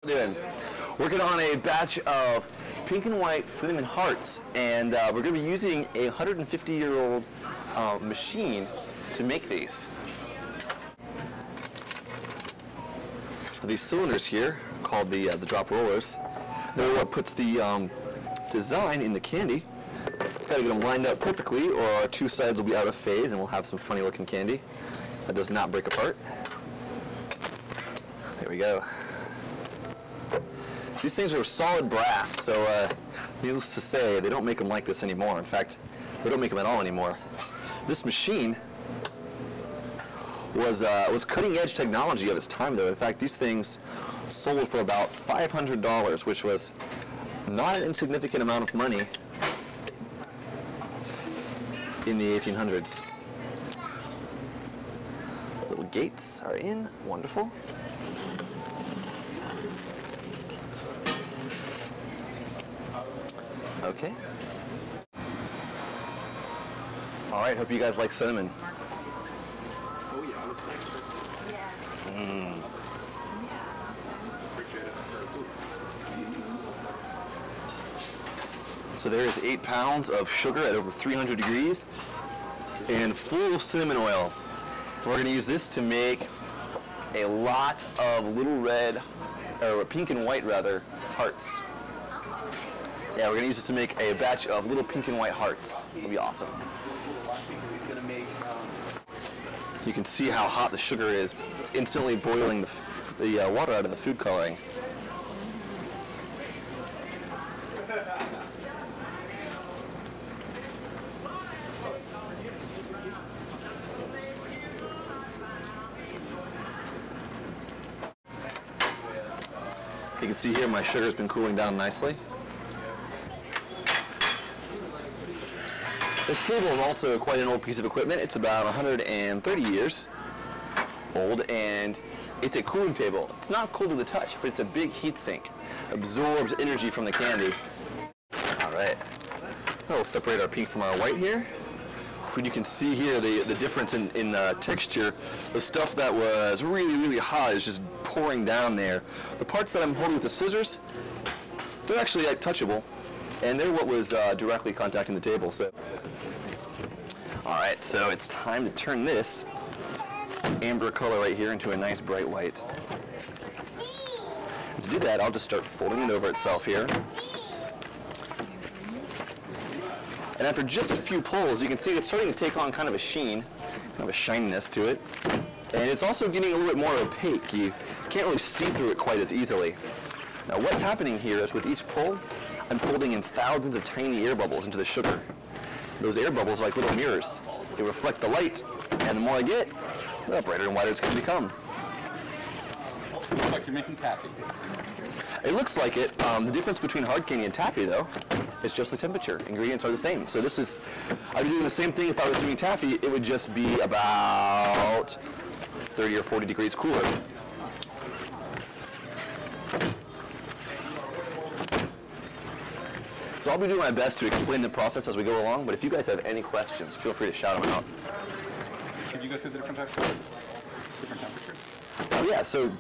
Doing? Working on a batch of pink and white cinnamon hearts, and we're going to be using a 150-year-old machine to make these. These cylinders here, called the drop rollers, they're what puts the design in the candy. Got to get them lined up perfectly, or our two sides will be out of phase, and we'll have some funny-looking candy that does not break apart. There we go. These things are solid brass, so needless to say, they don't make them like this anymore. In fact, they don't make them at all anymore. This machine was cutting-edge technology of its time, though. In fact, these things sold for about $500, which was not an insignificant amount of money in the 1800s. Little gates are in. Wonderful. Okay. All right, hope you guys like cinnamon. Oh yeah, I was thankful. Mm. Appreciate it. So there is 8 pounds of sugar at over 300 degrees and full cinnamon oil. We're going to use this to make a lot of little red, or pink and white rather, hearts. Yeah, we're going to use this to make a batch of little pink and white hearts. It'll be awesome. You can see how hot the sugar is. It's instantly boiling the water out of the food coloring. You can see here my sugar's been cooling down nicely. This table is also quite an old piece of equipment. It's about 130 years old, and it's a cooling table. It's not cool to the touch, but it's a big heat sink. Absorbs energy from the candy. All right. We'll separate our pink from our white here. You can see here the difference in texture. The stuff that was really, really hot is just pouring down there. The parts that I'm holding with the scissors, they're actually touchable, and they're what was directly contacting the table. So, all right, so it's time to turn this amber color right here into a nice bright white. And to do that, I'll just start folding it over itself here. And after just a few pulls, you can see it's starting to take on kind of a sheen, kind of a shininess to it. And it's also getting a little bit more opaque. You can't really see through it quite as easily. Now what's happening here is with each pull, I'm folding in thousands of tiny air bubbles into the sugar. Those air bubbles are like little mirrors. They reflect the light, and the more I get, the brighter and whiter it's going to become. Looks like you're making taffy. It looks like it. The difference between hard candy and taffy, though, is just the temperature. Ingredients are the same. So this is, I'd be doing the same thing if I was doing taffy. It would just be about 30 or 40 degrees cooler. So I'll be doing my best to explain the process as we go along, but if you guys have any questions, feel free to shout them out. Could you go through the different types of different temperatures? Oh yeah, so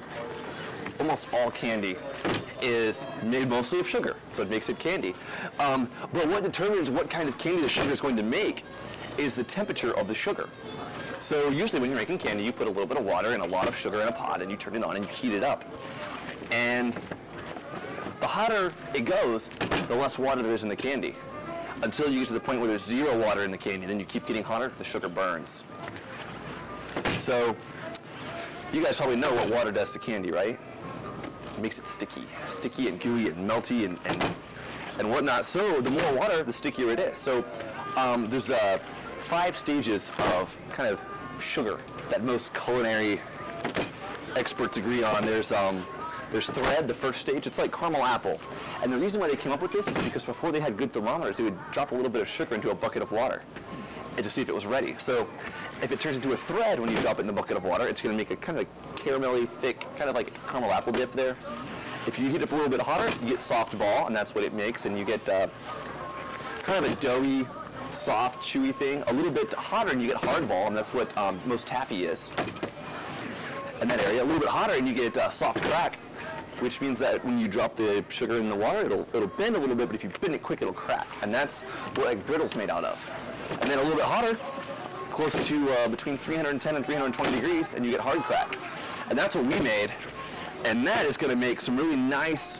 almost all candy is made mostly of sugar, so it makes it candy. But what determines what kind of candy the sugar is going to make is the temperature of the sugar. So usually when you're making candy, you put a little bit of water and a lot of sugar in a pot, and you turn it on and you heat it up. And the hotter it goes, the less water there is in the candy, until you get to the point where there's 0 water in the candy. Then you keep getting hotter, the sugar burns. So you guys probably know what water does to candy, right? It makes it sticky and gooey and melty and whatnot. So the more water, the stickier it is. So there's 5 stages of kind of sugar that most culinary experts agree on. There's thread, the first stage. It's like caramel apple. And the reason why they came up with this is because before they had good thermometers, they would drop a little bit of sugar into a bucket of water and to see if it was ready. So if it turns into a thread when you drop it in a bucket of water, it's going to make a kind of a caramelly, thick, kind of like caramel apple dip there. If you heat it up a little bit hotter, you get soft ball, and that's what it makes, and you get kind of a doughy, soft, chewy thing. A little bit hotter, and you get hard ball, and that's what most taffy is. In that area, a little bit hotter, and you get soft crack. which means that when you drop the sugar in the water, it'll bend a little bit, but if you bend it quick, it'll crack. And that's what egg brittle's made out of. And then a little bit hotter, close to between 310 and 320 degrees, and you get hard crack. And that's what we made. And that is going to make some really nice,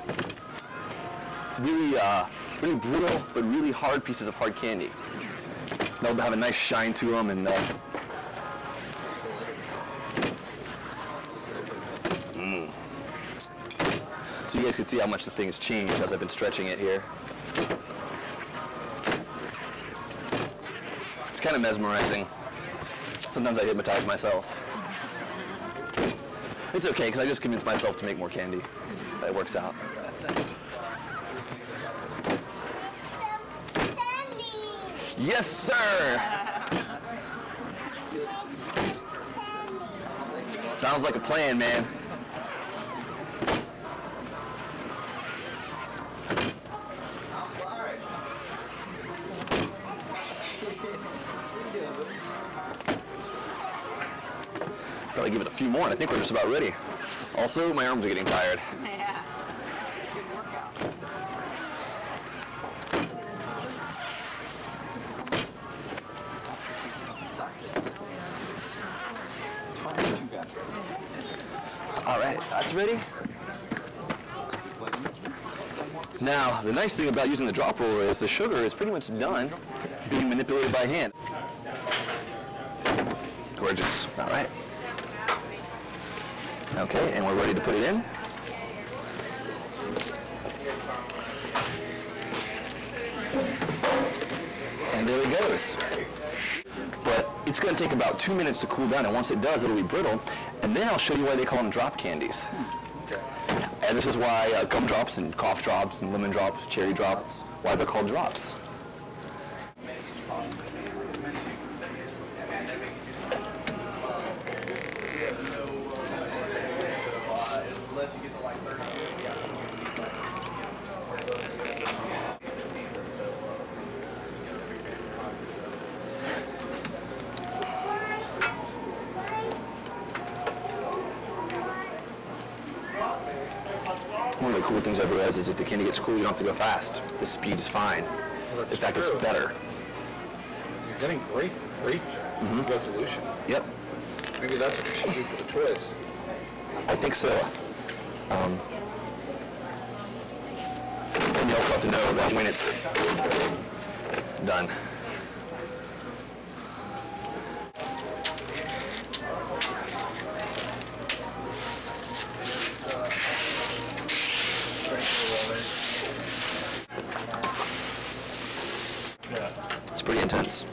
really brittle, but really hard pieces of hard candy. They'll have a nice shine to them, and so you guys can see how much this thing has changed as I've been stretching it here. It's kind of mesmerizing. Sometimes I hypnotize myself. It's okay, because I just convince myself to make more candy. It works out. Yes, sir! Sounds like a plan, man. Probably give it a few more, and I think we're just about ready. Also, my arms are getting tired. Yeah. Good workout. All right, that's ready. Now, the nice thing about using the drop roller is the sugar is pretty much done being manipulated by hand. Gorgeous. All right. Okay, and we're ready to put it in. And there it goes. But it's going to take about 2 minutes to cool down, and once it does, it'll be brittle. And then I'll show you why they call them drop candies. And this is why gumdrops and cough drops and lemon drops, cherry drops, why they're called drops. One of the cool things I've realized is if the candy gets cool, you don't have to go fast. The speed is fine. Well, In fact, it's better. You're getting great resolution. Yep, Maybe that's what we should do for the choice. I think so. And you also have to know that when it's done. It's pretty intense.